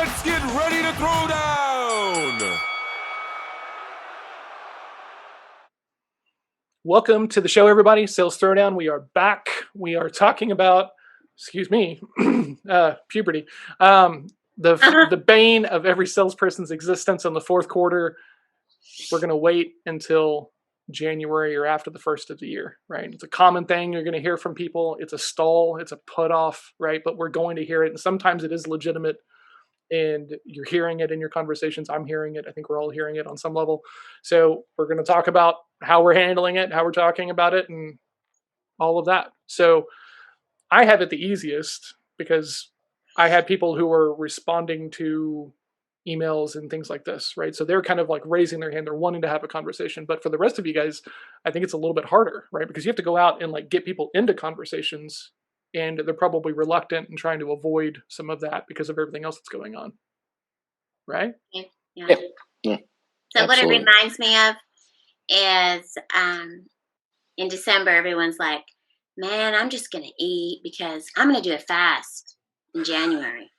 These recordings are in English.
Let's get ready to throw down! Welcome to the show, everybody. Sales Throwdown. We are back. We are talking about, excuse me, puberty. The bane of every salesperson's existence in the fourth quarter. We're going to wait until January or after the first of the year, right? It's a common thing you're going to hear from people. It's a stall. It's a put off, right? But we're going to hear it. And sometimes it is legitimate. And you're hearing it in your conversations. I'm hearing it. I think we're all hearing it on some level. So we're going to talk about how we're handling it, how we're talking about it, and all of that. So I have it the easiest because I had people who were responding to emails and things like this, right? So they're kind of like raising their hand. They're wanting to have a conversation. But for the rest of you guys, I think it's a little bit harder, right? Because you have to go out and like get people into conversations, and they're probably reluctant and trying to avoid some of that because of everything else that's going on, right? Yeah. So Absolutely. what it reminds me of is in December, everyone's like, man, I'm just going to eat because I'm going to do a fast in January.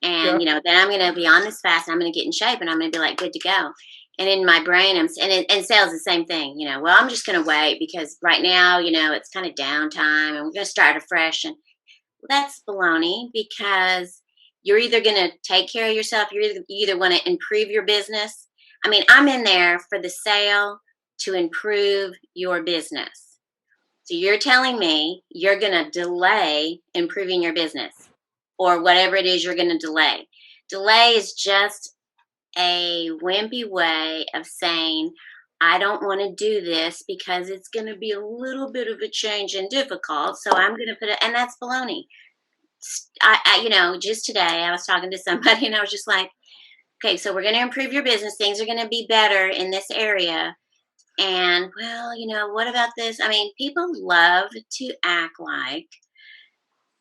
And, then I'm going to be on this fast and I'm going to get in shape and I'm going to be like good to go. And in my brain, and sales the same thing, well, I'm just going to wait because right now, it's kind of downtime and we're going to start afresh. And that's baloney because you're either going to take care of yourself. You either want to improve your business. I mean, I'm in there for the sale to improve your business. So you're telling me you're going to delay improving your business or whatever it is you're going to delay. Delay is just a wimpy way of saying, I don't want to do this because it's going to be a little bit of a change and difficult. So I'm going to put it, and that's baloney. I just today I was talking to somebody and I was just like, okay, so we're going to improve your business. Things are going to be better in this area. And well, what about this? I mean, people love to act like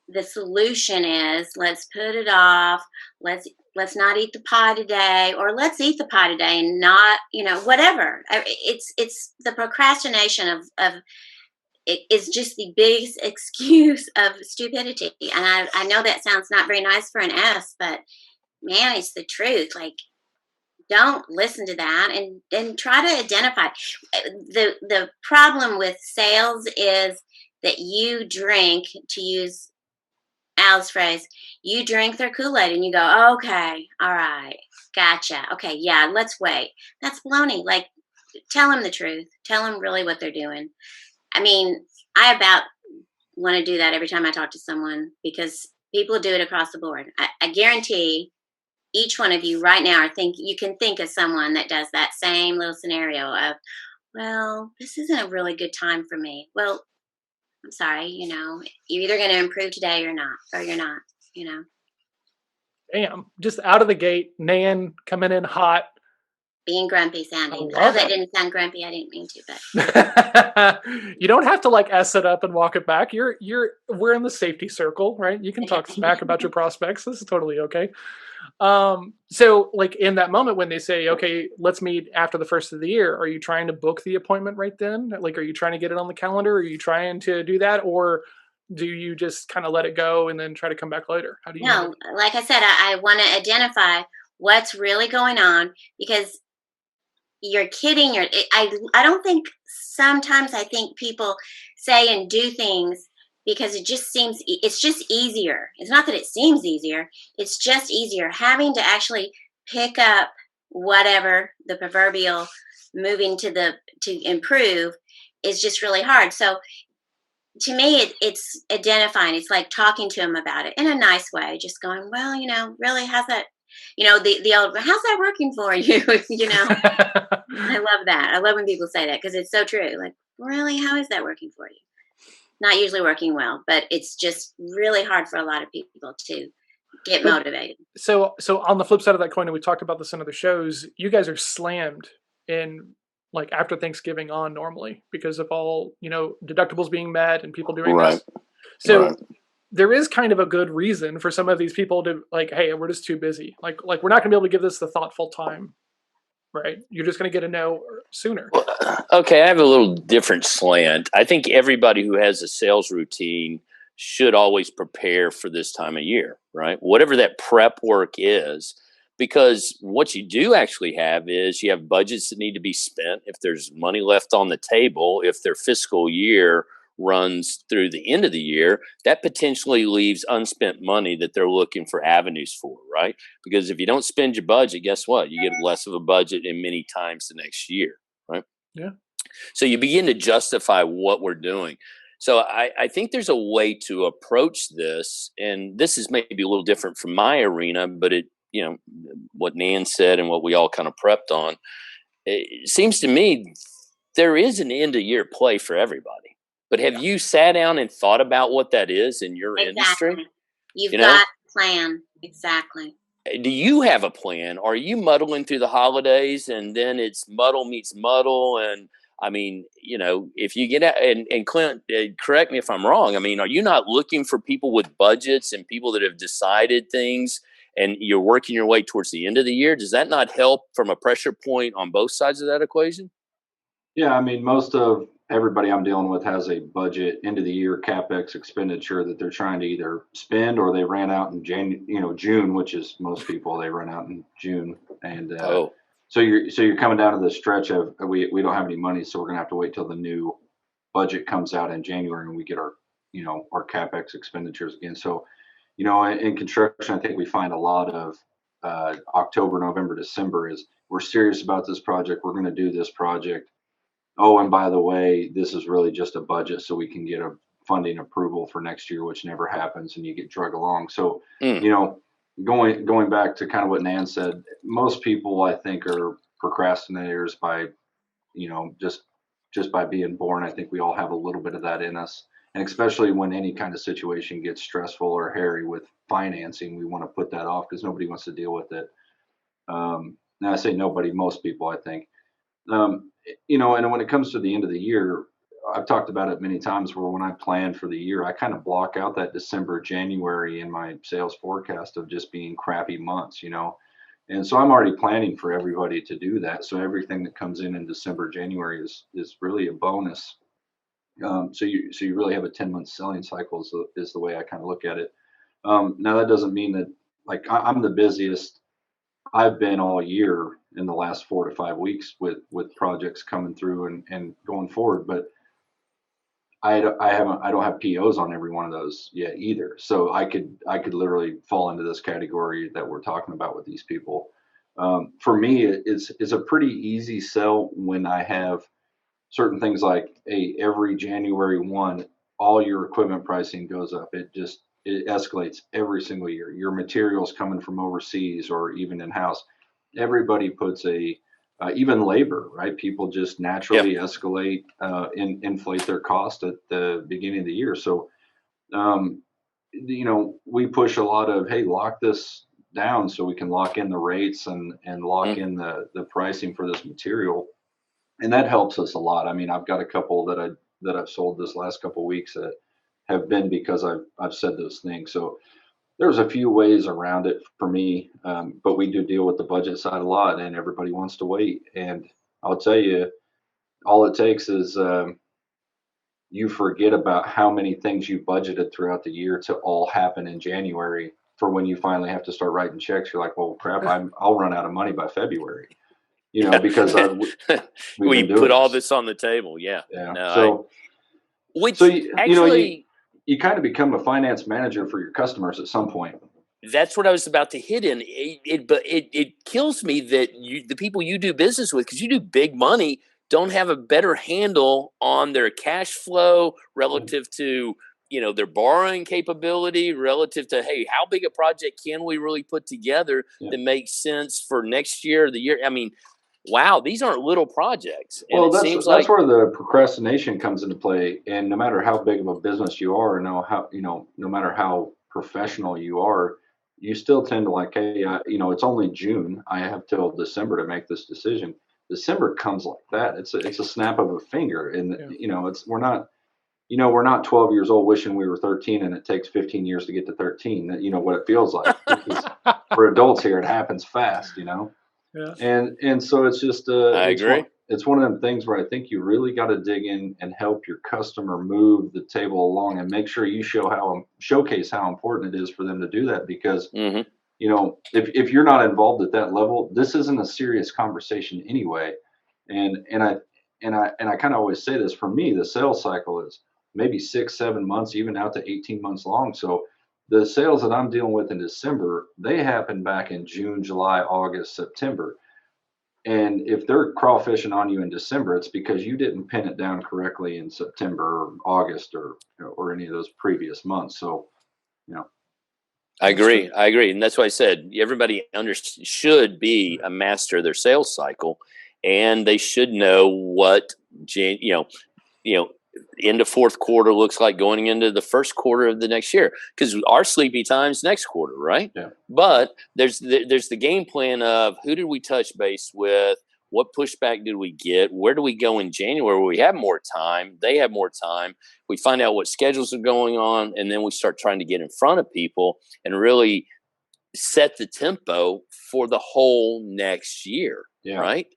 the solution is let's put it off. Let's not eat the pie today, or let's eat the pie today and not, whatever. It's the procrastination of it is just the biggest excuse of stupidity. And I know that sounds not very nice for an S, but man, it's the truth. Like, don't listen to that and try to identify. The problem with sales is that you drink, to use Al's phrase, you drink their Kool-Aid and you go, okay, all right, gotcha. Okay, yeah, let's wait. That's baloney. Like, tell them the truth. Tell them really what they're doing. I mean, I about want to do that every time I talk to someone because people do it across the board. I guarantee each one of you right now you can think of someone that does that same little scenario of, well, this isn't a really good time for me. Well, I'm sorry, you're either going to improve today or you're not. Damn, just out of the gate, Nan coming in hot. Being grumpy sounding. I love that it. Didn't sound grumpy. I didn't mean to, but you don't have to like S it up and walk it back. We're in the safety circle, right? You can talk smack about your prospects. This is totally okay. So like in that moment when they say, okay, let's meet after the first of the year, are you trying to book the appointment right then? Like, are you trying to get it on the calendar? Are you trying to do that? Or do you just kind of let it go and then try to come back later? How do you? No, like I said, I want to identify what's really going on because you're kidding. I don't think sometimes I think people say and do things because it's just easier. It's not that it seems easier. It's just easier. Having to actually pick up whatever the proverbial moving to improve is just really hard. So to me, it's identifying. It's like talking to them about it in a nice way, just going, well, really, how's that? The old, how's that working for you? I love that. I love when people say that because it's so true. Like, really, how is that working for you? Not usually working well, but it's just really hard for a lot of people to get motivated. So on the flip side of that coin, and we talked about this in other shows, you guys are slammed in like after Thanksgiving on normally because of all, deductibles being met and people doing this. So there is kind of a good reason for some of these people to like, hey, we're just too busy. Like we're not gonna be able to give this the thoughtful time, right? You're just gonna get a no sooner. Okay, I have a little different slant. I think everybody who has a sales routine should always prepare for this time of year, right? Whatever that prep work is, because what you do actually have is you have budgets that need to be spent. If there's money left on the table, if their fiscal year runs through the end of the year, that potentially leaves unspent money that they're looking for avenues for, right? Because if you don't spend your budget, guess what? You get less of a budget in many times the next year, right? Yeah. So you begin to justify what we're doing. So I think there's a way to approach this, and this is maybe a little different from my arena, but it, what Nan said and what we all kind of prepped on, it seems to me there is an end of year play for everybody. But have you sat down and thought about what that is in your industry? You've got a plan. Exactly. Do you have a plan? Are you muddling through the holidays and then it's muddle meets muddle? And I mean, if you get out and Clint, correct me if I'm wrong. I mean, are you not looking for people with budgets and people that have decided things and you're working your way towards the end of the year? Does that not help from a pressure point on both sides of that equation? Yeah, I mean, most of everybody I'm dealing with has a budget end of the year CapEx expenditure that they're trying to either spend or they ran out in June, which is most people, they run out in June. And so you're coming down to the stretch of we don't have any money, so we're gonna have to wait till the new budget comes out in January and we get our our CapEx expenditures again. So in construction, I think we find a lot of October, November, December is we're serious about this project. We're going to do this project. Oh, and by the way, this is really just a budget so we can get a funding approval for next year, which never happens, and you get drug along. So, going back to kind of what Nan said, most people I think are procrastinators by, just by being born. I think we all have a little bit of that in us. And especially when any kind of situation gets stressful or hairy with financing, we want to put that off because nobody wants to deal with it. Now I say nobody, most people, I think. And when it comes to the end of the year, I've talked about it many times where when I plan for the year, I kind of block out that December, January in my sales forecast of just being crappy months, And so I'm already planning for everybody to do that. So everything that comes in December, January is really a bonus. So you really have a 10-month selling cycle is the way I kind of look at it. Now that doesn't mean that I'm the busiest I've been all year in the last 4 to 5 weeks with projects coming through and going forward, but I don't have POs on every one of those yet either. So I could literally fall into this category that we're talking about with these people. For me, it's a pretty easy sell when I have certain things like every January 1, all your equipment pricing goes up. It escalates every single year. Your materials coming from overseas or even in-house, everybody puts even labor, right? People just naturally escalate, inflate their cost at the beginning of the year. So, we push a lot of, hey, lock this down so we can lock in the rates and lock in the pricing for this material. And that helps us a lot. I mean, I've got a couple that I've sold this last couple of weeks that have been because I've said those things. So there's a few ways around it for me, but we do deal with the budget side a lot, and everybody wants to wait. And I'll tell you, all it takes is you forget about how many things you budgeted throughout the year to all happen in January for when you finally have to start writing checks. You're like, well, crap, I'll run out of money by February. Because we put all this on the table. Yeah. No, you kind of become a finance manager for your customers at some point. That's what I was about to hit in. But it kills me that the people you do business with, because you do big money, don't have a better handle on their cash flow relative to their borrowing capability, relative to, hey, how big a project can we really put together that makes sense for next year or the year? I mean, wow, these aren't little projects. And well, that's where the procrastination comes into play. And no matter how big of a business you are, no matter how professional you are, you still tend to hey, it's only June. I have till December to make this decision. December comes like that. It's a snap of a finger, and we're not 12 years old wishing we were 13, and it takes 15 years to get to 13. What it feels like. For adults here, it happens fast. Yeah. And so it's just I agree. it's one of them things where I think you really got to dig in and help your customer move the table along and make sure you showcase how important it is for them to do that. Because, Mm-hmm. if you're not involved at that level, this isn't a serious conversation anyway. And I kind of always say this, for me, the sales cycle is maybe 6-7 months, even out to 18 months long. So the sales that I'm dealing with in December, they happen back in June, July, August, September. And if they're crawfishing on you in December, it's because you didn't pin it down correctly in September or August or any of those previous months. So, I that's agree. true. I agree. And that's why I said everybody should be a master of their sales cycle, and they should know what, end of fourth quarter looks like going into the first quarter of the next year, because our sleepy time's next quarter, right? Yeah. But there's the game plan of who did we touch base with, what pushback did we get, where do we go in January where we have more time, they have more time, we find out what schedules are going on, and then we start trying to get in front of people and really set the tempo for the whole next year. Yeah. Right?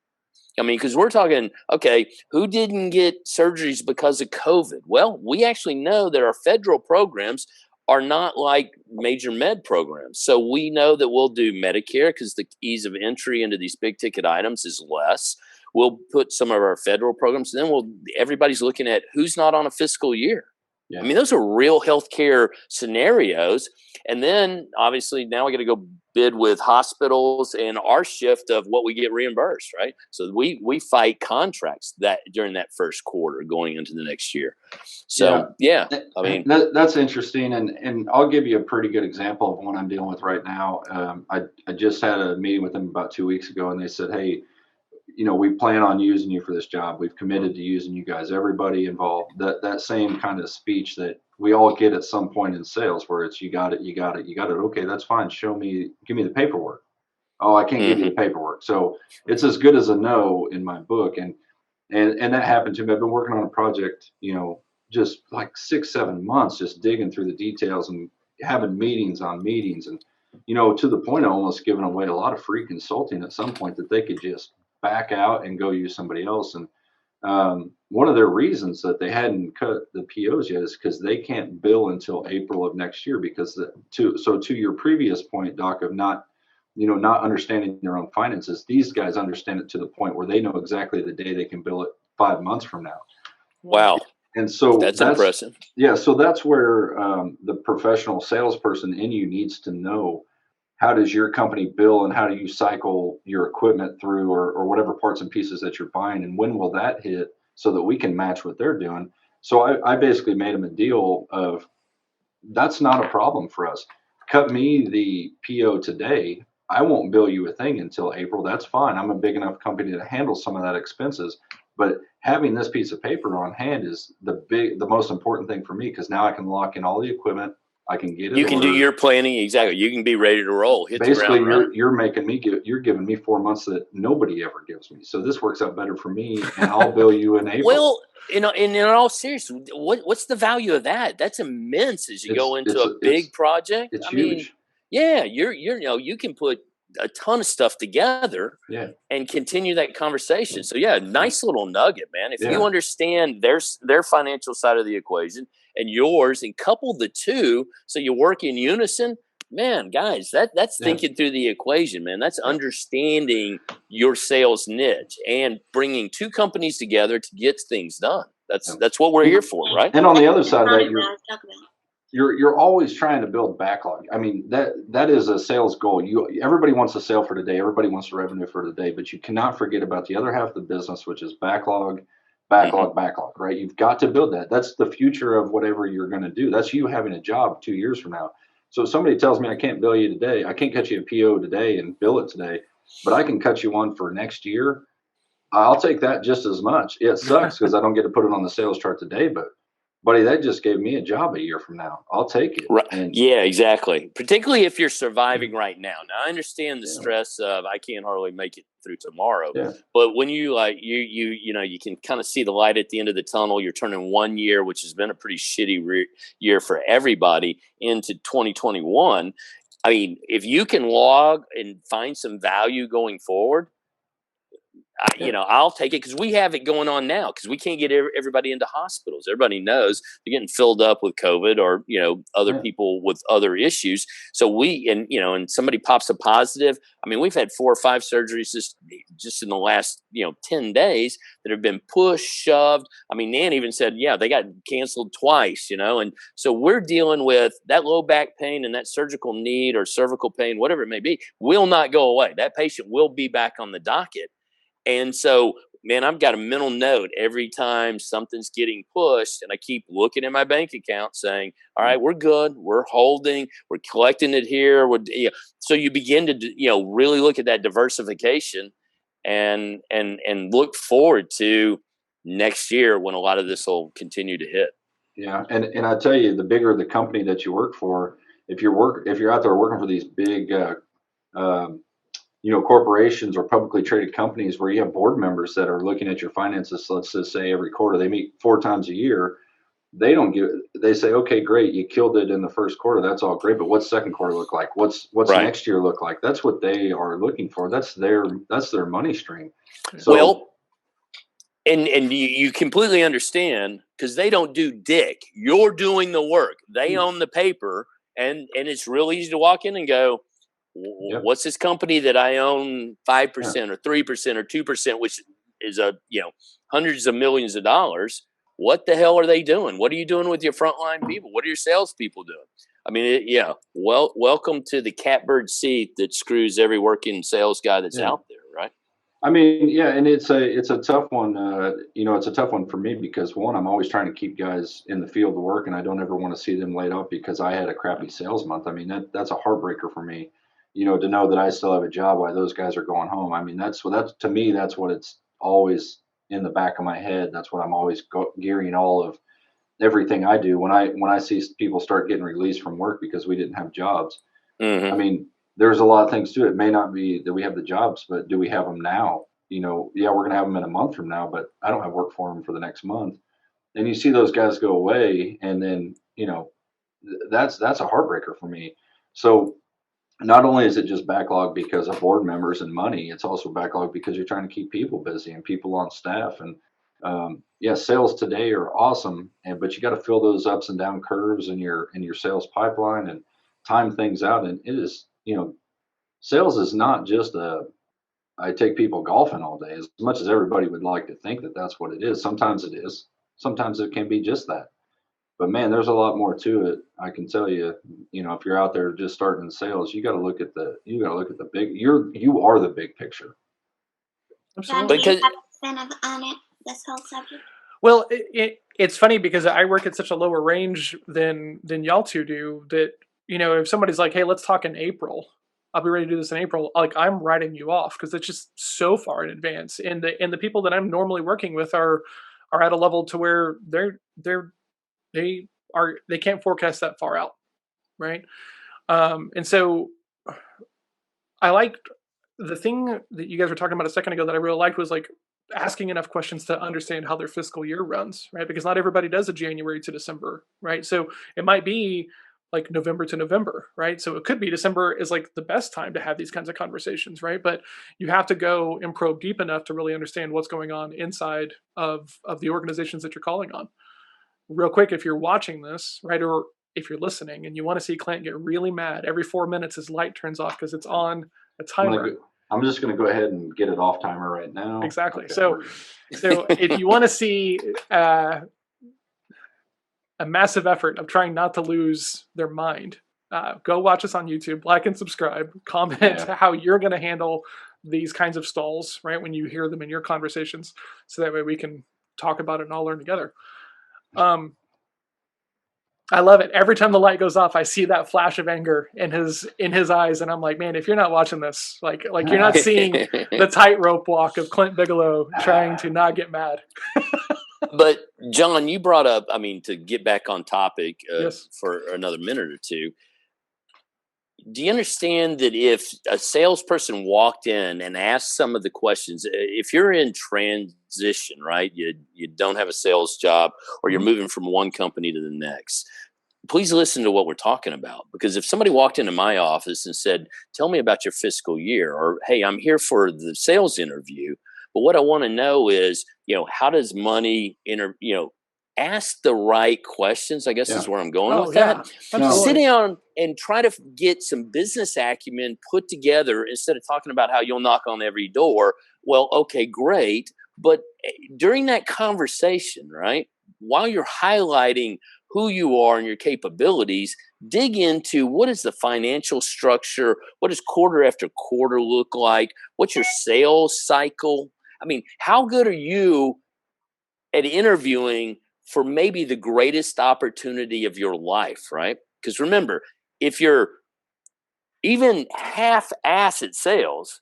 I mean, because we're talking, okay, who didn't get surgeries because of COVID? Well, we actually know that our federal programs are not like major med programs. So we know that we'll do Medicare because the ease of entry into these big ticket items is less. We'll put some of our federal programs, and then everybody's looking at who's not on a fiscal year. Yeah. I mean, those are real healthcare scenarios. And then obviously now we got to go bid with hospitals and our shift of what we get reimbursed, right? So we fight contracts that during that first quarter going into the next year. So yeah, I mean, that's interesting. And I'll give you a pretty good example of one I'm dealing with right now. I just had a meeting with them about 2 weeks ago, and they said, hey, we plan on using you for this job. We've committed to using you guys, everybody involved. That same kind of speech that we all get at some point in sales, where it's you got it. Okay, that's fine. Give me the paperwork. Oh, I can't give you the paperwork. So it's as good as a no in my book. And that happened to me. I've been working on a project, just like 6-7 months, just digging through the details and having meetings on meetings, and to the point of almost giving away a lot of free consulting at some point that they could just back out and go use somebody else. And one of their reasons that they hadn't cut the POs yet is because they can't bill until April of next year, because to your previous point, Doc, of not understanding their own finances, these guys understand it to the point where they know exactly the day they can bill it 5 months from now. Wow. And so that's impressive. Yeah. So that's where the professional salesperson in you needs to know, how does your company bill and how do you cycle your equipment through, or whatever parts and pieces that you're buying, and when will that hit so that we can match what they're doing. So I basically made them a deal of, that's not a problem for us. Cut me the PO today. I won't bill you a thing until April. That's fine. I'm a big enough company to handle some of that expenses. But having this piece of paper on hand is the most important thing for me, because now I can lock in all the equipment. I can get it. You can do your planning. Exactly. You can be ready to roll. Basically, you're giving me 4 months that nobody ever gives me. So this works out better for me, and I'll bill you in April. Well, in all seriousness, what's the value of that? That's immense as you go into a big project. It's huge. Mean, yeah, you can put a ton of stuff together and continue that conversation. So yeah, nice little nugget, man. If you understand their financial side of the equation and yours, and couple the two so you work in unison, man, guys, that's thinking through the equation, man. That's understanding your sales niche and bringing two companies together to get things done. That's what we're here for, right? And on the other side of that, you're always trying to build backlog. I mean, that is a sales goal. Everybody wants a sale for today. Everybody wants a revenue for today, but you cannot forget about the other half of the business, which is backlog, right? You've got to build that. That's the future of whatever you're going to do. That's you having a job 2 years from now. So if somebody tells me I can't bill you today, I can't cut you a PO today and bill it today, but I can cut you one for next year, I'll take that just as much. It sucks because I don't get to put it on the sales chart today, but buddy, that just gave me a job a year from now. I'll take it. Right. Yeah, exactly. Particularly if you're surviving right now. Now, I understand the stress of I can't hardly make it through tomorrow. Yeah. But when you you can kind of see the light at the end of the tunnel. You're turning 1 year, which has been a pretty shitty year for everybody, into 2021. I mean, if you can log and find some value going forward, I'll take it because we have it going on now because we can't get everybody into hospitals. Everybody knows they're getting filled up with COVID or, other people with other issues. So and somebody pops a positive. I mean, we've had 4 or 5 surgeries just in the last, 10 days that have been pushed, shoved. I mean, Nan even said, they got canceled twice, and so we're dealing with that low back pain and that surgical need or cervical pain, whatever it may be, will not go away. That patient will be back on the docket. And so, man, I've got a mental note every time something's getting pushed, and I keep looking at my bank account saying, all right, we're good. We're holding. We're collecting it here. So you begin to, really look at that diversification and look forward to next year when a lot of this will continue to hit. Yeah. And I tell you, the bigger the company that you work for, if you're out there working for these big, corporations or publicly traded companies where you have board members that are looking at your finances, let's just say every quarter, they meet 4 times a year. They say, okay, great, you killed it in the first quarter. That's all great. But what's second quarter look like? What's right. next year look like? That's what they are looking for. That's their money stream. So, well, and you completely understand because they don't do dick. You're doing the work. They own the paper, and it's real easy to walk in and go, what's this company that I own 5% or 3% or 2%, which is hundreds of millions of dollars. What the hell are they doing? What are you doing with your frontline people? What are your salespeople doing? I mean, welcome to the catbird seat that screws every working sales guy that's out there, right? I mean, and it's a tough one. It's a tough one for me because one, I'm always trying to keep guys in the field of work, and I don't ever want to see them laid off because I had a crappy sales month. I mean, that's a heartbreaker for me. To know that I still have a job while those guys are going home. I mean, that's to me, that's what it's always in the back of my head. That's what I'm always gearing all of everything I do when I see people start getting released from work because we didn't have jobs. Mm-hmm. I mean, there's a lot of things to it. It may not be that we have the jobs, but do we have them now? We're going to have them in a month from now, but I don't have work for them for the next month. And you see those guys go away, and then that's a heartbreaker for me. So not only is it just backlog because of board members and money, it's also backlog because you're trying to keep people busy and people on staff. And sales today are awesome, but you got to fill those ups and down curves in your sales pipeline and time things out. And it is, sales is not just I take people golfing all day, as much as everybody would like to think that that's what it is. Sometimes it is. Sometimes it can be just that. But man, there's a lot more to it. I can tell you, if you're out there just starting in sales, you got to look at the big. You are the big picture. Absolutely. Do you have on it this whole subject? Well, it's funny because I work at such a lower range than y'all two do. That if somebody's like, "Hey, let's talk in April," I'll be ready to do this in April. Like I'm writing you off because it's just so far in advance. And the people that I'm normally working with are at a level to where they can't forecast that far out, right? And so I liked the thing that you guys were talking about a second ago that I really liked was like asking enough questions to understand how their fiscal year runs, right? Because not everybody does a January to December, right? So it might be like November to November, right? So it could be December is like the best time to have these kinds of conversations, right? But you have to go and probe deep enough to really understand what's going on inside of the organizations that you're calling on. Real quick, if you're watching this, right, or if you're listening and you want to see Clint get really mad, every 4 minutes his light turns off because it's on a timer. I'm just going to go ahead and get it off timer right now. Exactly. Okay. So if you want to see a massive effort of trying not to lose their mind, go watch us on YouTube, like and subscribe, comment how you're going to handle these kinds of stalls, right, when you hear them in your conversations, so that way we can talk about it and all learn together. I love it. Every time the light goes off, I see that flash of anger in his eyes, and I'm like, man, if you're not watching this, like you're not seeing the tightrope walk of Clint Bigelow trying to not get mad. But John, you brought up, I mean, to get back on topic yes. for another minute or two. Do you understand that if a salesperson walked in and asked some of the questions, if you're in transition, right, you don't have a sales job or you're moving from one company to the next, please listen to what we're talking about. Because if somebody walked into my office and said, tell me about your fiscal year, or, hey, I'm here for the sales interview, But what I want to know is, how does money ask the right questions, I guess is where I'm going with that. Sit down and try to get some business acumen put together instead of talking about how you'll knock on every door. Well, okay, great. But during that conversation, right, while you're highlighting who you are and your capabilities, dig into what is the financial structure? What does quarter after quarter look like? What's your sales cycle? I mean, how good are you at interviewing for maybe the greatest opportunity of your life, right? Because remember, if you're even half-ass at sales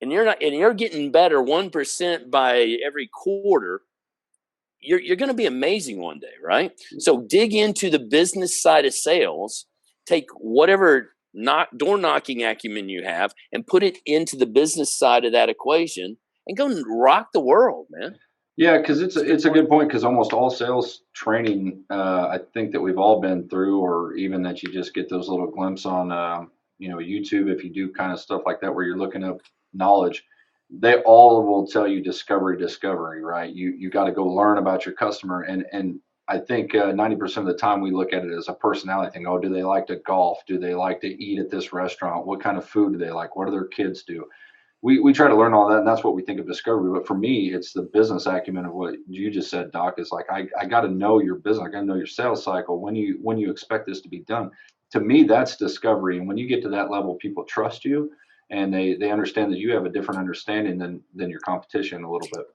and you're getting better 1% by every quarter, you're going to be amazing one day, right? So dig into the business side of sales, take whatever door knocking acumen you have and put it into the business side of that equation and go and rock the world, man. Yeah, because it's a good point, because almost all sales training, I think that we've all been through, or even that you just get those little glimpses on, YouTube, if you do kind of stuff like that where you're looking up knowledge, they all will tell you discovery, right? You got to go learn about your customer, and I think 90% of the time we look at it as a personality thing. Oh, do they like to golf? Do they like to eat at this restaurant? What kind of food do they like? What do their kids do? We try to learn all that, and that's what we think of discovery. But for me, it's the business acumen of what you just said, Doc. Is like I got to know your business. I got to know your sales cycle. When you expect this to be done. To me, that's discovery. And when you get to that level, people trust you, and they understand that you have a different understanding than your competition a little bit.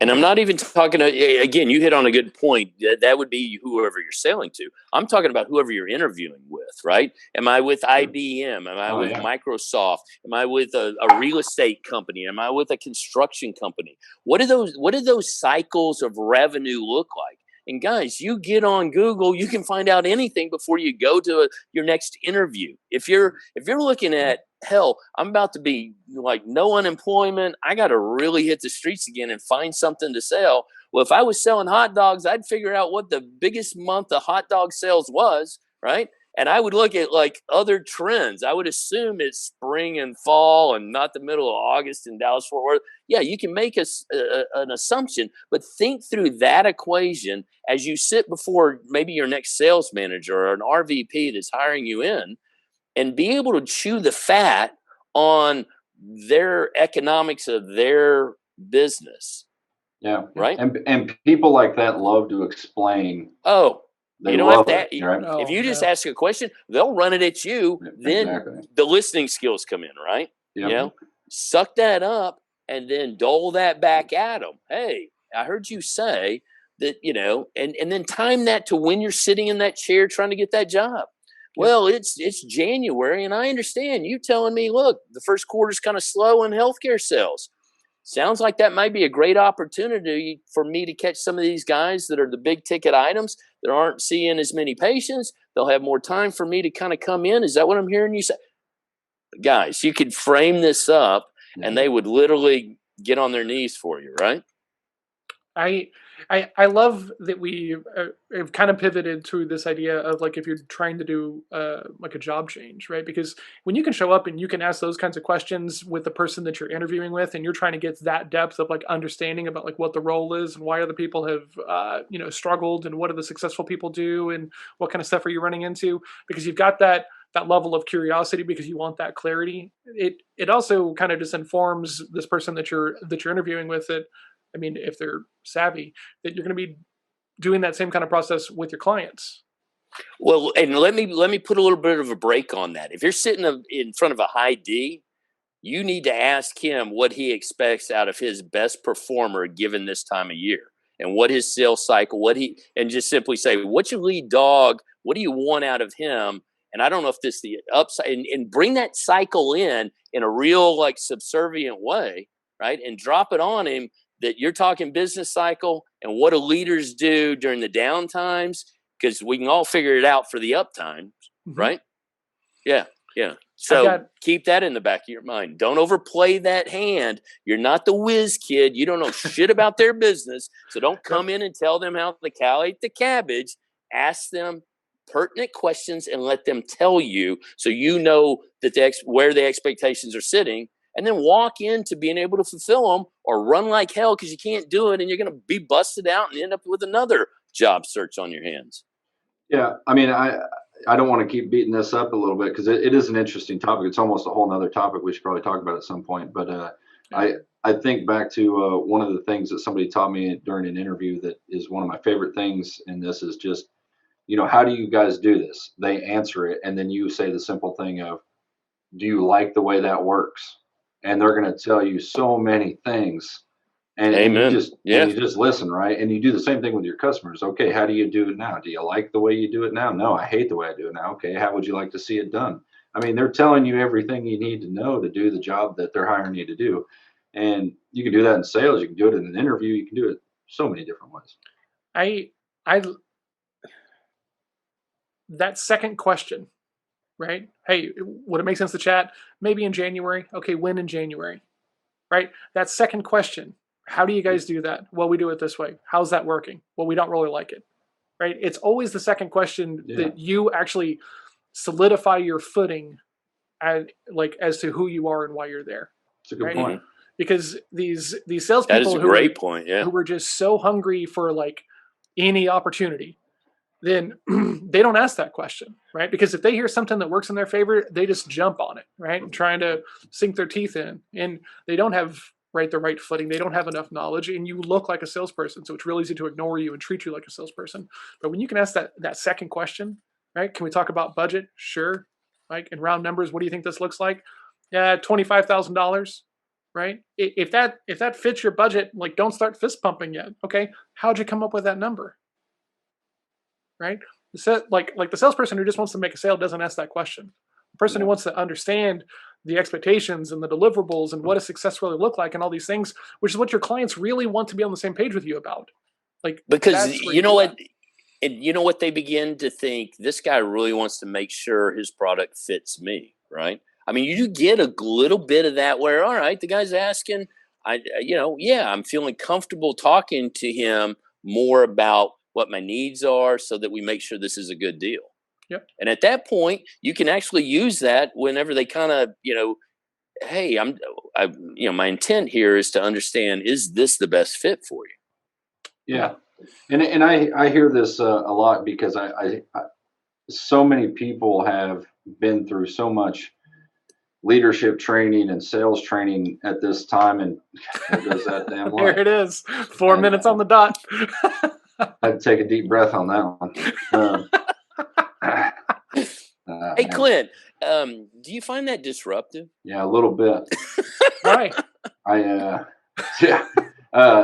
And I'm not even talking, again, you hit on a good point. That would be whoever you're selling to. I'm talking about whoever you're interviewing with, right? Am I with IBM? Am I with Microsoft? Am I with a real estate company? Am I with a construction company? What do those cycles of revenue look like? And guys, you get on Google, you can find out anything before you go to your next interview. If you're looking at, hell, I'm about to be like no unemployment, I got to really hit the streets again and find something to sell. Well, if I was selling hot dogs, I'd figure out what the biggest month of hot dog sales was, right? And I would look at like other trends. I would assume it's spring and fall and not the middle of August in Dallas Fort Worth. Yeah, you can make an assumption, but think through that equation as you sit before maybe your next sales manager or an RVP that's hiring you in, and be able to chew the fat on their economics of their business. Yeah. Right. And people like that love to explain. Oh, They you don't love have to. it, right? If you just ask a question, they'll run it at you. Then the listening skills come in, right? Yep. Suck that up and then dole that back at them. Hey, I heard you say that, and then time that to when you're sitting in that chair trying to get that job. Well, it's January, and I understand you telling me, look, the first quarter's kind of slow in healthcare sales. Sounds like that might be a great opportunity for me to catch some of these guys that are the big ticket items that aren't seeing as many patients. They'll have more time for me to kind of come in. Is that what I'm hearing you say? Guys, you could frame this up and they would literally get on their knees for you, right? I love that we have kind of pivoted to this idea of like if you're trying to do like a job change, right? Because when you can show up and you can ask those kinds of questions with the person that you're interviewing with, and you're trying to get that depth of like understanding about like what the role is and why other people have struggled and what do the successful people do and what kind of stuff are you running into, because you've got that level of curiosity because you want that clarity. It also kind of just informs this person that you're interviewing with it. I mean, if they're savvy, that you're going to be doing that same kind of process with your clients. Well, and let me put a little bit of a break on that. If you're sitting in front of a high D, you need to ask him what he expects out of his best performer given this time of year, and what his sales cycle, and just simply say, what's your lead dog? What do you want out of him? And I don't know if this is the upside, and bring that cycle in a real like subservient way, right? And drop it on him that you're talking business cycle and what do leaders do during the down times, because we can all figure it out for the up times, right? Yeah. So keep that in the back of your mind. Don't overplay that hand. You're not the whiz kid. You don't know shit about their business. So don't come in and tell them how the cow ate the cabbage. Ask them pertinent questions and let them tell you, so you know that where the expectations are sitting. and then walk into being able to fulfill them, or run like hell because you can't do it, and you're going to be busted out and end up with another job search on your hands. Yeah, I mean, I don't want to keep beating this up a little bit because it is an interesting topic. It's almost a whole nother topic we should probably talk about at some point. But I think back to one of the things that somebody taught me during an interview that is one of my favorite things in this is just, how do you guys do this? They answer it, and then you say the simple thing of, do you like the way that works? And they're going to tell you so many things. And you just listen, right? And you do the same thing with your customers. Okay, how do you do it now? Do you like the way you do it now? No, I hate the way I do it now. Okay, how would you like to see it done? I mean, they're telling you everything you need to know to do the job that they're hiring you to do. And you can do that in sales. You can do it in an interview. You can do it so many different ways. That second question, right? Hey, would it make sense to chat? Maybe in January. Okay, when in January? Right? That second question. How do you guys do that? Well, we do it this way. How's that working? Well, we don't really like it, right? It's always the second question that you actually solidify your footing as to who you are and why you're there. It's a good point. Because these salespeople that is a great point, who were just so hungry for like any opportunity, then they don't ask that question, right? Because if they hear something that works in their favor, they just jump on it, right? And trying to sink their teeth in, and they don't have the right footing. They don't have enough knowledge, and you look like a salesperson. So it's really easy to ignore you and treat you like a salesperson. But when you can ask that second question, right? Can we talk about budget? Sure. Like in round numbers, what do you think this looks like? Yeah, $25,000, right? If that fits your budget, like don't start fist pumping yet. Okay, how'd you come up with that number? Right? Like the salesperson who just wants to make a sale doesn't ask that question. The person who wants to understand the expectations and the deliverables and what a success really look like and all these things, which is what your clients really want to be on the same page with you about. Like, because you know what they begin to think, this guy really wants to make sure his product fits me, right? I mean, you get a little bit of that where, all right, the guy's asking, I'm feeling comfortable talking to him more about what my needs are so that we make sure this is a good deal. Yep. And at that point, you can actually use that whenever they kind of, hey, my intent here is to understand, is this the best fit for you? Yeah. And I hear this a lot because I so many people have been through so much leadership training and sales training at this time, and there goes that damn line. Here it is, 4 minutes on the dot. I'd take a deep breath on that one. Hey, Clint, do you find that disruptive? Yeah, a little bit. Right.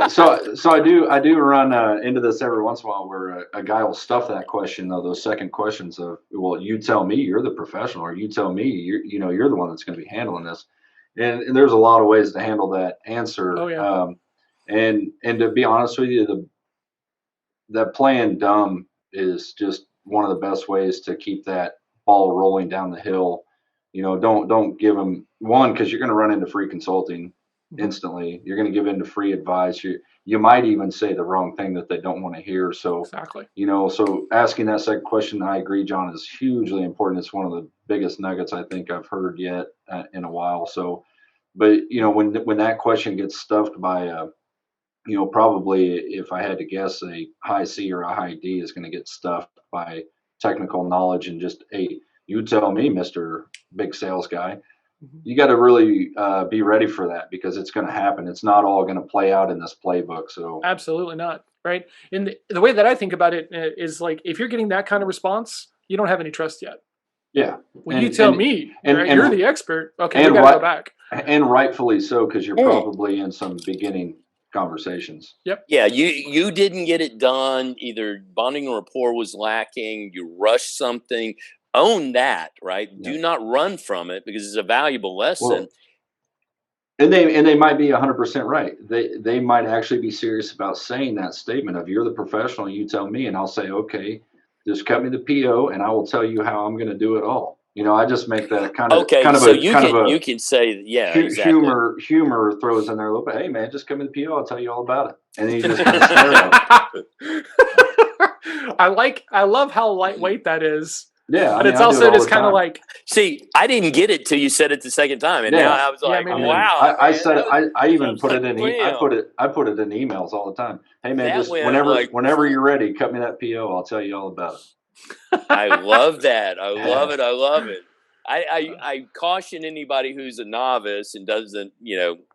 So I do run into this every once in a while where a guy will stuff that question, though, those second questions of, well, you tell me, you're the professional, or you tell me, you're the one that's going to be handling this. And there's a lot of ways to handle that answer. Oh, yeah. And to be honest with you, that playing dumb is just one of the best ways to keep that ball rolling down the hill. Don't give them one, because you're going to run into free consulting instantly. You're going to give into free advice. You might even say the wrong thing that they don't want to hear. So exactly. So asking that second question, I agree, John, is hugely important. It's one of the biggest nuggets I think I've heard yet in a while. So, but when that question gets stuffed by probably, if I had to guess, a high C or a high D is going to get stuffed by technical knowledge and just, hey, you tell me, Mr. Big Sales Guy. You got to really be ready for that, because it's going to happen. It's not all going to play out in this playbook. So absolutely not, right? And the way that I think about it is, like, if you're getting that kind of response, you don't have any trust yet. Yeah. When you tell me, you're the expert, okay, we got to go back. And rightfully so, because you're probably in some beginning conversations. Yep. Yeah, you didn't get it done. Either bonding and rapport was lacking. You rushed something. Own that, right? Yeah. Do not run from it, because it's a valuable lesson. Well, and they might be 100% right. They might actually be serious about saying that statement of, you're the professional, you tell me, and I'll say, okay, just cut me the PO and I will tell you how I'm going to do it all. I just make that kind of you can say, yeah, exactly. Humor throws in there a little bit. Hey man, just come in the PO, I'll tell you all about it. And then you just kind of stare at it. I love how lightweight that is. Yeah, But I mean, it's I do also it all just the kind of time. like, See, I didn't get it till you said it the second time, and Yeah. now I was Yeah, like, me I neither. mean, wow. I man, said that was- I even was put like, it in I bam. put it in emails all the time. Hey man, That just went like, whenever you're ready, cut me that PO. I'll tell you all about it. I love that. I love Yeah. it. I love it. I caution anybody who's a novice and doesn't,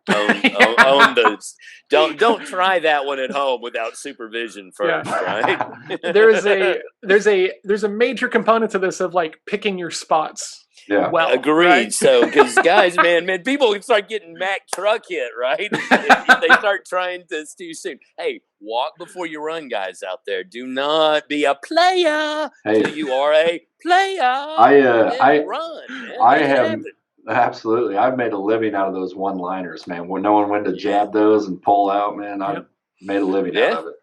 own those. Don't try that one at home without supervision first, right? there's a major component to this of like picking your spots. Yeah. Well, Agreed. right? So, because guys, man, people can start getting Mack truck hit, right? If they start trying to too soon. Hey, walk before you run, guys out there. Do not be a player till you are a player. I run. Man. I Make it have happen. absolutely. I've made a living out of those one-liners, man. When knowing when to jab those and pull out, man. I've made a living out of it.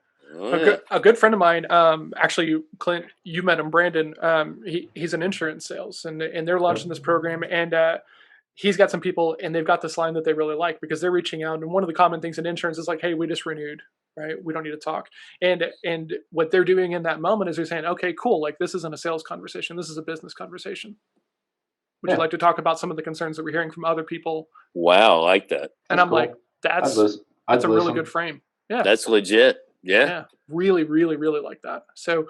A good friend of mine, actually, Clint, you met him, Brandon. He's in insurance sales, and they're launching this program, and he's got some people, and they've got this line that they really like because they're reaching out, and one of the common things in insurance is like, "Hey, we just renewed, right? We don't need to talk." And what they're doing in that moment is they're saying, "Okay, cool. Like this isn't a sales conversation. This is a business conversation. Would you like to talk about some of the concerns that we're hearing from other people?" Wow, I like that. And I'm like, that's a really good frame. Yeah, That's legit. Yeah. Really, really, really like that. So,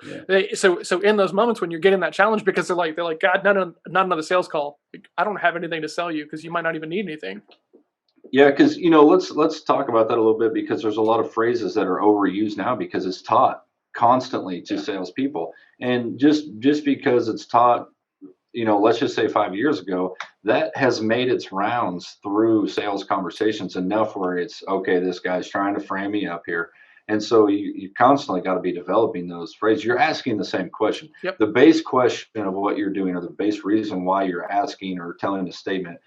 so in those moments when you're getting that challenge, because they're like, God, not another sales call. Like, I don't have anything to sell you because you might not even need anything. Yeah, because let's talk about that a little bit because there's a lot of phrases that are overused now because it's taught constantly to salespeople, and just because it's taught, let's just say 5 years ago, that has made its rounds through sales conversations enough where it's okay. This guy's trying to frame me up here. And so you constantly got to be developing those phrases. You're asking the same question. Yep. The base question of what you're doing or the base reason why you're asking or telling a statement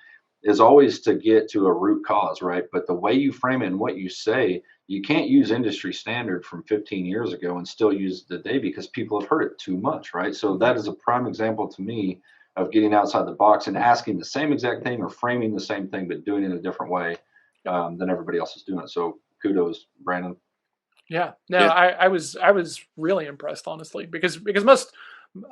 is always to get to a root cause, right? But the way you frame it and what you say, you can't use industry standard from 15 years ago and still use it today because people have heard it too much, right? So that is a prime example to me of getting outside the box and asking the same exact thing or framing the same thing, but doing it a different way than everybody else is doing it. So kudos, Brandon. Yeah, no, I was really impressed, honestly, because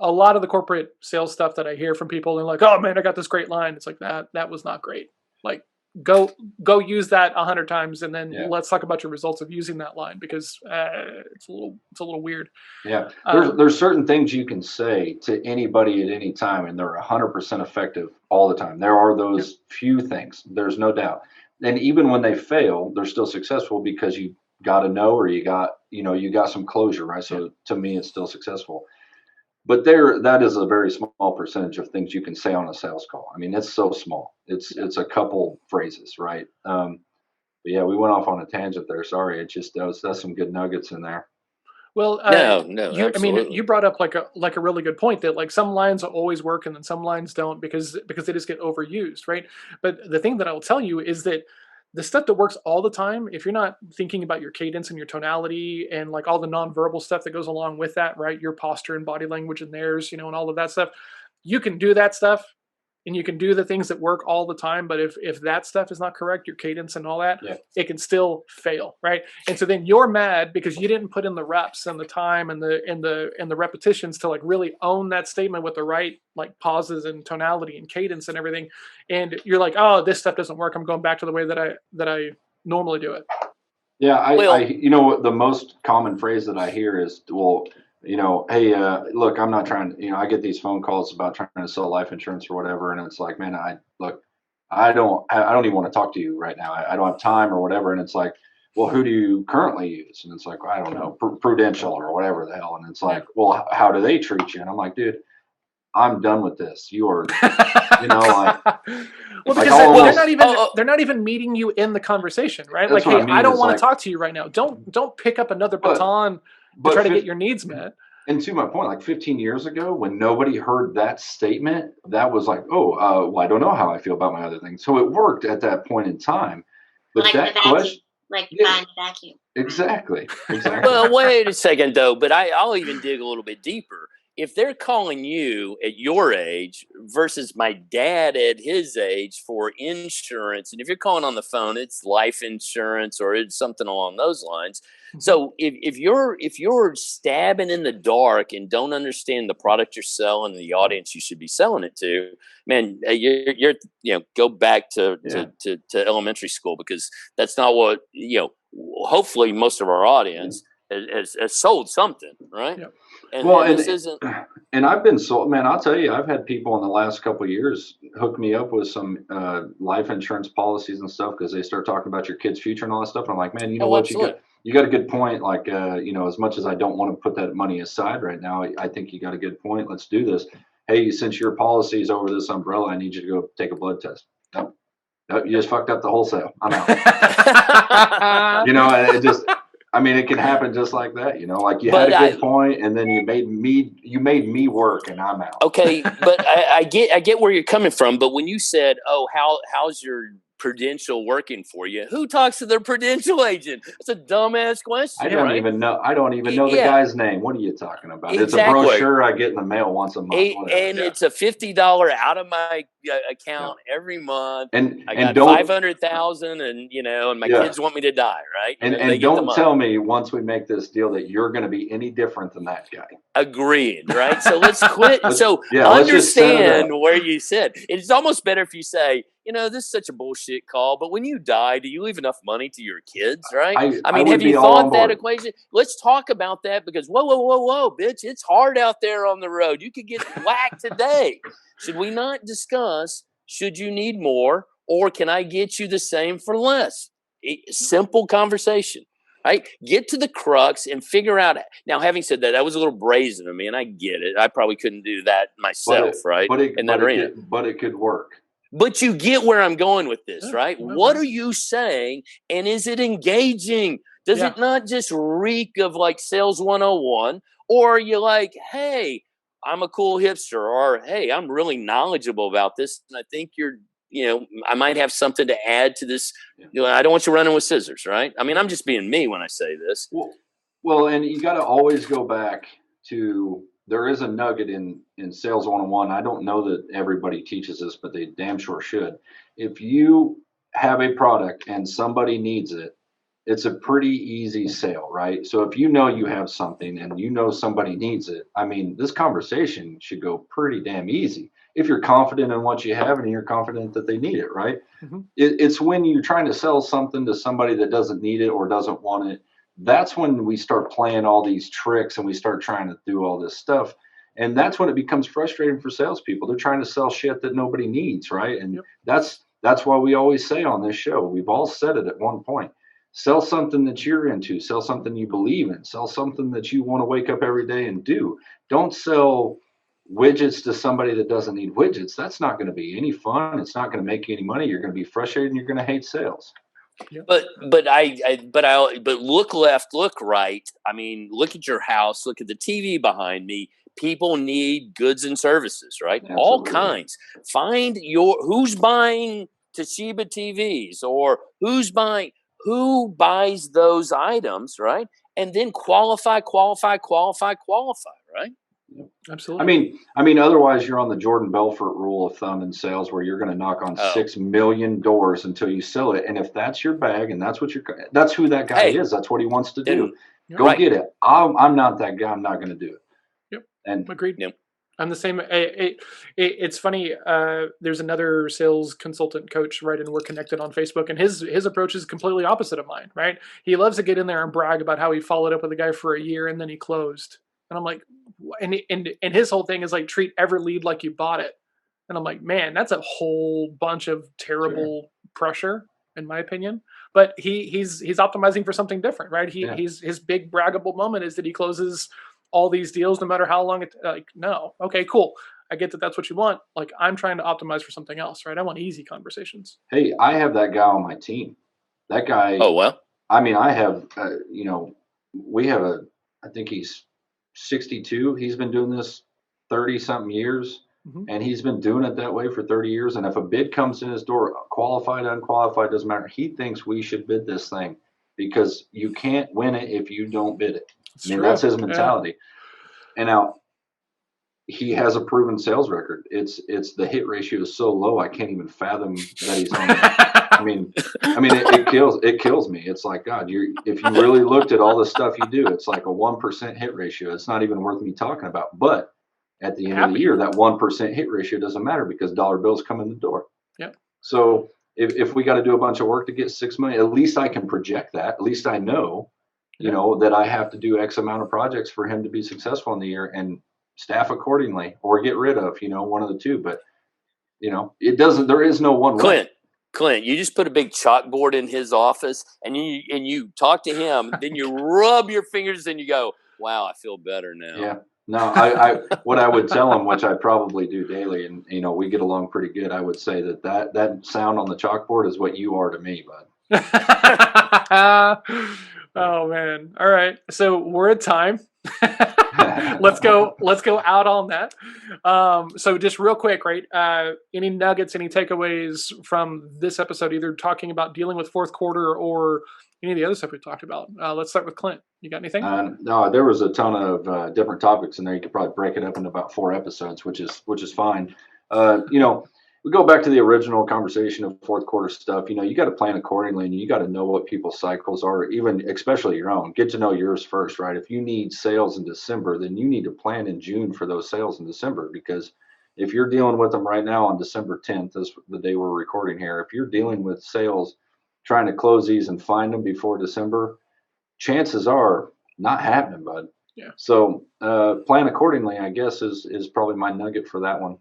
a lot of the corporate sales stuff that I hear from people, they're like, "Oh man, I got this great line." It's like that was not great. Like go use that 100 times, and then let's talk about your results of using that line because it's a little weird. Yeah, there's certain things you can say to anybody at any time, and they're 100% effective all the time. There are those few things. There's no doubt. And even when they fail, they're still successful because you got to know or you got some closure, right? So to me, it's still successful. But that is a very small percentage of things you can say on a sales call. I mean, it's so small. It's a couple phrases, right? But yeah, we went off on a tangent there. Sorry, it just that's some good nuggets in there. Well, no, I mean, you brought up like a really good point that like some lines always work and then some lines don't because they just get overused, right? But the thing that I'll tell you is that the stuff that works all the time, if you're not thinking about your cadence and your tonality and like all the nonverbal stuff that goes along with that, right? Your posture and body language and theirs, and all of that stuff, you can do that stuff and you can do the things that work all the time. But if that stuff is not correct, your cadence and all that, it can still fail, right? And so then you're mad because you didn't put in the reps and the time and the repetitions to like really own that statement with the right like pauses and tonality and cadence and everything. And you're like, oh, this stuff doesn't work. I'm going back to the way that I normally do it. Yeah, I the most common phrase that I hear is, well, hey, look, I'm not trying to, I get these phone calls about trying to sell life insurance or whatever. And it's like, man, I don't even want to talk to you right now. I don't have time or whatever. And it's like, well, who do you currently use? And it's like, I don't know, Prudential or whatever the hell. And it's like, well, how do they treat you? And I'm like, dude, I'm done with this. You are, like, well, because they're not even meeting you in the conversation, right? Like, hey, I don't want to talk to you right now. Don't pick up another baton to try to get your needs met. And to my point, like 15 years ago, when nobody heard that statement, that was like, well, I don't know how I feel about my other things. So it worked at that point in time. But like that question, like buying a vacuum. Exactly. Well, wait a second though, but I'll even dig a little bit deeper. if they're calling you at your age versus my dad at his age for insurance, and if you're calling on the phone, it's life insurance or it's something along those lines. So if you're stabbing in the dark and don't understand the product you're selling and the audience you should be selling it to, man, you're go back to elementary school, because that's not what hopefully most of our audience has sold something, right? Yeah. And this isn't. And I've been sold, man. I'll tell you, I've had people in the last couple of years hook me up with some life insurance policies and stuff, because they start talking about your kid's future and all that stuff. And I'm like, man, you know what? Absolutely. You got a good point. Like, as much as I don't want to put that money aside right now, I think you got a good point. Let's do this. Hey, since your policy is over this umbrella, I need you to go take a blood test. Nope. You just fucked up the wholesale. I'm out. It just. I mean, it can happen just like that, like you had a good point, and then you made me work, and I'm out. Okay, but I get where you're coming from. But when you said, "Oh, how's your Prudential working for you?" Who talks to their Prudential agent? That's a dumbass question. I don't even know the guy's name. What are you talking about? Exactly. It's a brochure I get in the mail once a month. And it's a $50 out of my account every month. And I got 500,000, and my kids want me to die, right? And don't tell me once we make this deal that you're going to be any different than that guy. Agreed, right? So let's quit. Understand where you said. It's almost better if you say, this is such a bullshit call, but when you die, do you leave enough money to your kids, right? I mean, have you thought that equation? Let's talk about that, because whoa, bitch, it's hard out there on the road. You could get whacked today. Should we not discuss, should you need more, or can I get you the same for less? Simple conversation, right? Get to the crux and figure out. Now, having said that, that was a little brazen of me, and I get it. I probably couldn't do that myself, right? But it could work. But you get where I'm going with this, right? What are you saying? And is it engaging? Does it not just reek of like sales 101? Or are you like, hey, I'm a cool hipster, or hey, I'm really knowledgeable about this, and I think I might have something to add to this. I don't want you running with scissors, right? I mean, I'm just being me when I say this. Well, and you got to always go back to, there is a nugget in Sales 101. I don't know that everybody teaches this, but they damn sure should. If you have a product and somebody needs it, it's a pretty easy sale, right? So if you have something and somebody needs it, I mean, this conversation should go pretty damn easy if you're confident in what you have and you're confident that they need it, right? Mm-hmm. It's when you're trying to sell something to somebody that doesn't need it or doesn't want it, that's when we start playing all these tricks and we start trying to do all this stuff. And that's when it becomes frustrating for salespeople. They're trying to sell shit that nobody needs, right? And that's why we always say on this show, we've all said it at one point, sell something that you're into, sell something you believe in, sell something that you want to wake up every day and do. Don't sell widgets to somebody that doesn't need widgets. That's not going to be any fun. It's not going to make you any money. You're going to be frustrated and you're going to hate sales. But look left, look right. I mean, look at your house, look at the TV behind me. People need goods and services, right? Absolutely. All kinds. Find who's buying Toshiba TVs, or who buys those items, right? And then qualify, right? Absolutely. I mean, otherwise you're on the Jordan Belfort rule of thumb in sales, where you're going to knock on 6 million doors until you sell it. And if that's your bag and that's that's who that guy is, that's what he wants to do. Go get it. I'm not that guy. I'm not going to do it. Yep. And agreed. Yep. I'm the same. It's funny. There's another sales consultant coach, right? And we're connected on Facebook, and his approach is completely opposite of mine, right? He loves to get in there and brag about how he followed up with a guy for a year and then he closed. And I'm like, and his whole thing is like, treat every lead like you bought it. And I'm like, man, that's a whole bunch of terrible pressure, in my opinion. But he's optimizing for something different, right? His big braggable moment is that he closes all these deals, no matter how long no. Okay, cool. I get that that's what you want. Like, I'm trying to optimize for something else, right? I want easy conversations. Hey, I have that guy on my team. That guy. Oh, well. I mean, I have, we have I think he's 62. He's been doing this 30 something years, and he's been doing it that way for 30 years. And if a bid comes in his door, qualified, unqualified, doesn't matter. He thinks we should bid this thing because you can't win it if you don't bid it. That's his mentality. Yeah. And now he has a proven sales record. It's the hit ratio is so low I can't even fathom that he's on. It kills me. It's like, God, if you really looked at all the stuff you do, it's like a 1% hit ratio. It's not even worth me talking about. But at the end of the year, that 1% hit ratio doesn't matter because dollar bills come in the door. Yep. So if we got to do a bunch of work to get $6 million, at least I can project that. At least I know, that I have to do X amount of projects for him to be successful in the year and staff accordingly or get rid of, one of the two. But, there is no one way. Clint, you just put a big chalkboard in his office and you talk to him, then you rub your fingers and you go, wow, I feel better now. Yeah. No, I what I would tell him, which I probably do daily, and we get along pretty good. I would say that sound on the chalkboard is what you are to me, bud. Oh man! All right, so we're at time. Let's go out on that. So just real quick, right? Any nuggets, any takeaways from this episode, either talking about dealing with fourth quarter or any of the other stuff we talked about? Let's start with Clint. You got anything? No, there was a ton of different topics in there. You could probably break it up into about 4 episodes, which is fine. We go back to the original conversation of fourth quarter stuff. You got to plan accordingly, and you got to know what people's cycles are, even especially your own. Get to know yours first, right? If you need sales in December, then you need to plan in June for those sales in December, because if you're dealing with them right now on December 10th, is the day we're recording here. If you're dealing with sales, trying to close these and find them before December, chances are not happening, bud. Yeah. So plan accordingly, I guess, is probably my nugget for that one.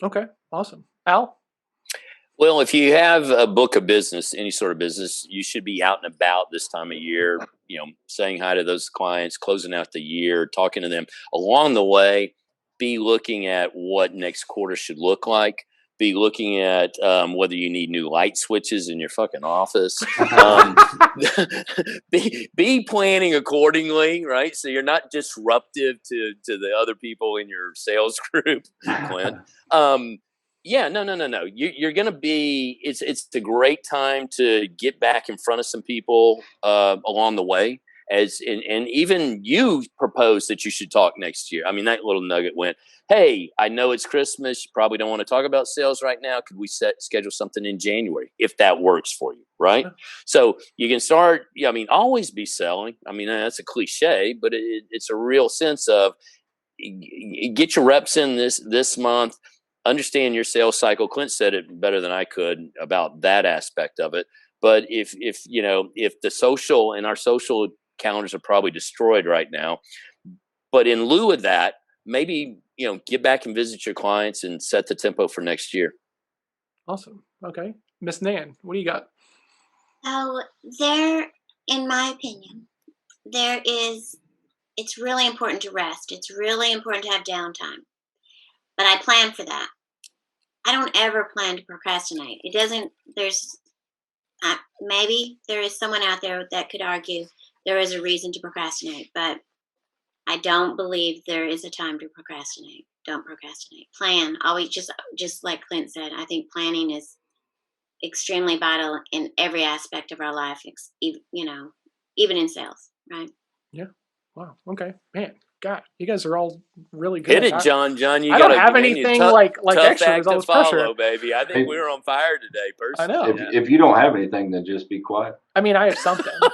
Okay, awesome. Al? Well, if you have a book of business, any sort of business, you should be out and about this time of year, saying hi to those clients, closing out the year, talking to them. Along the way, be looking at what next quarter should look like. Be looking at whether you need new light switches in your fucking office. Be planning accordingly, right? So you're not disruptive to the other people in your sales group, Clint. No. You're going to be. It's a great time to get back in front of some people along the way. And even you proposed that you should talk next year. I mean, that little nugget went, hey, I know it's Christmas. You probably don't want to talk about sales right now. Could we schedule something in January if that works for you, right? Yeah. So you can start, always be selling. I mean, that's a cliche, but it's a real sense of get your reps in this month, understand your sales cycle. Clint said it better than I could about that aspect of it. But if the social and our social calendars are probably destroyed right now. But in lieu of that, maybe, get back and visit your clients and set the tempo for next year. Awesome. Okay. Miss Nan, what do you got? So in my opinion, it's really important to rest. It's really important to have downtime. But I plan for that. I don't ever plan to procrastinate. Maybe there is someone out there that could argue there is a reason to procrastinate, but I don't believe there is a time to procrastinate. Don't procrastinate. Plan. Always, just like Clint said, I think planning is extremely vital in every aspect of our life, even in sales, right? Yeah. Wow. Okay. Man, God, you guys are all really good. Hit it, John. I don't have anything like extra. There's all this pressure. Baby. I think we're on fire today, personally. I know. If you don't have anything, then just be quiet. I mean, I have something. No.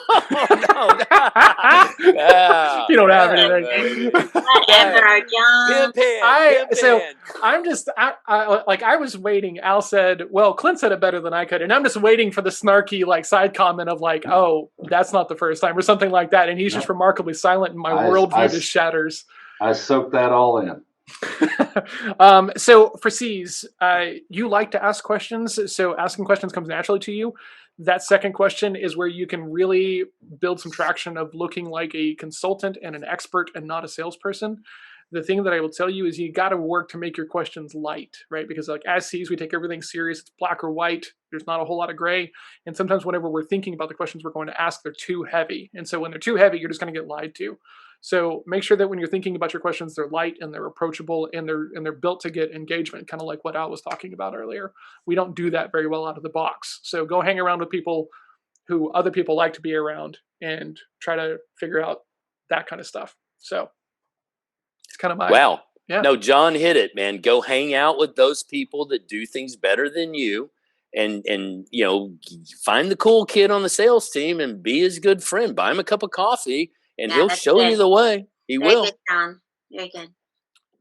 You don't have anything. Whatever, John. I was waiting. Al said, well, Clint said it better than I could. And I'm just waiting for the snarky side comment of oh, that's not the first time or something like that. And he's just remarkably silent and my worldview just shatters. I soaked that all in. So for C's, you like to ask questions. So asking questions comes naturally to you. That second question is where you can really build some traction of looking like a consultant and an expert and not a salesperson. The thing that I will tell you is you got to work to make your questions light, right? Because as C's, we take everything serious. It's black or white. There's not a whole lot of gray. And sometimes whenever we're thinking about the questions we're going to ask, they're too heavy. And so when they're too heavy, you're just going to get lied to. So make sure that when you're thinking about your questions, they're light and they're approachable and they're built to get engagement, kind of like what Al was talking about earlier. We don't do that very well out of the box. So go hang around with people who other people like to be around and try to figure out that kind of stuff. So it's kind of my... Wow. Yeah. No, John hit it, man. Go hang out with those people that do things better than you, and find the cool kid on the sales team and be his good friend. Buy him a cup of coffee, and Yeah, he'll that's show you good. the way. He Very will. good, John. Very good.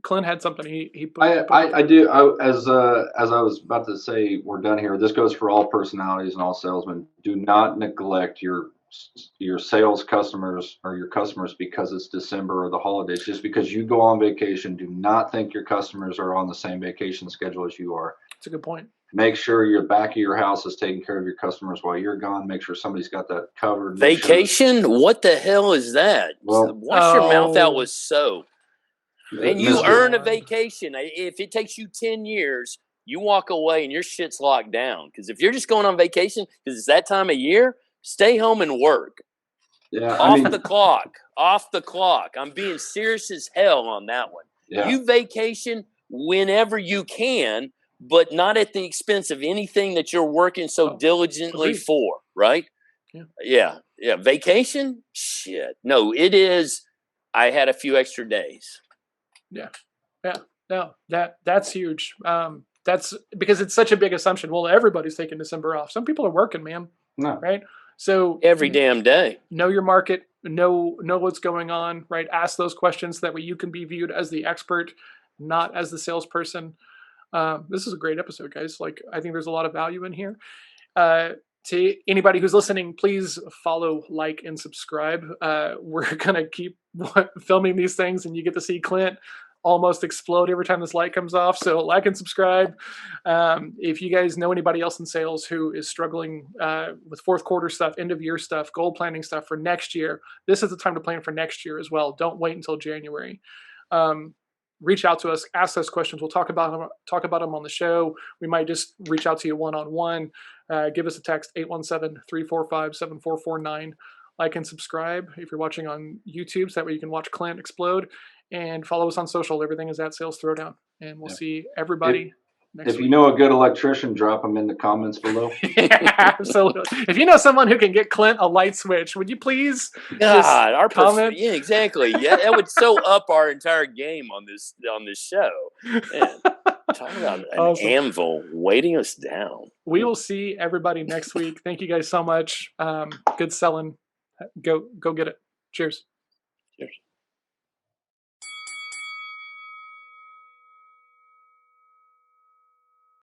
Clint had something he put. I do. As I was about to say, we're done here. This goes for all personalities and all salesmen. Do not neglect your sales customers or your customers because it's December or the holidays. Just because you go on vacation, do not think your customers are on the same vacation schedule as you are. That's a good point. Make sure your back of your house is taking care of your customers while you're gone. Make sure somebody's got that covered. Make sure Vacation? What the hell is that? Well- Wash your mouth out with soap. And you Mr. earn a vacation. If it takes you 10 years, you walk away and your shit's locked down. Because if you're just going on vacation, because it's that time of year, stay home and work. Yeah, Off the clock. Off the clock. I'm being serious as hell on that one. Yeah. You vacation whenever you can, but not at the expense of anything that you're working so diligently agreed. for, right? Yeah. Yeah. Vacation? Shit. No, it is. I had a few extra days. Yeah. No, that's huge. That's because it's such a big assumption. Well, everybody's taking December off. Some people are working, man. No. Right. So Every damn day. know your market, know what's going on, right? Ask those questions. That way you can be viewed as the expert, not as the salesperson. This is a great episode, guys. Like, I think there's a lot of value in here. To anybody who's listening, please follow, like, and subscribe. We're going to keep filming these things, and you get to see Clint almost explode every time this light comes off. So like and subscribe. If you guys know anybody else in sales who is struggling with fourth quarter stuff, end of year stuff, goal planning stuff for next year, this is the time to plan for next year as well. Don't wait until January. Reach out to us, ask us questions. We'll talk about them on the show. We might just reach out to you one-on-one. Give us a text, 817-345-7449. Like and subscribe if you're watching on YouTube, so that way you can watch Clint explode. And follow us on social. Everything is at Sales Throwdown. And we'll see everybody next week. If you know a good electrician, drop them in the comments below. Absolutely. If you know someone who can get Clint a light switch, would you please God, our comment? Yeah, exactly. Yeah, that would so up our entire game on this show. Man, talk about an Awesome. anvil weighting us down. We will see everybody next week. Thank you guys so much. Good selling. Go get it. Cheers. Cheers.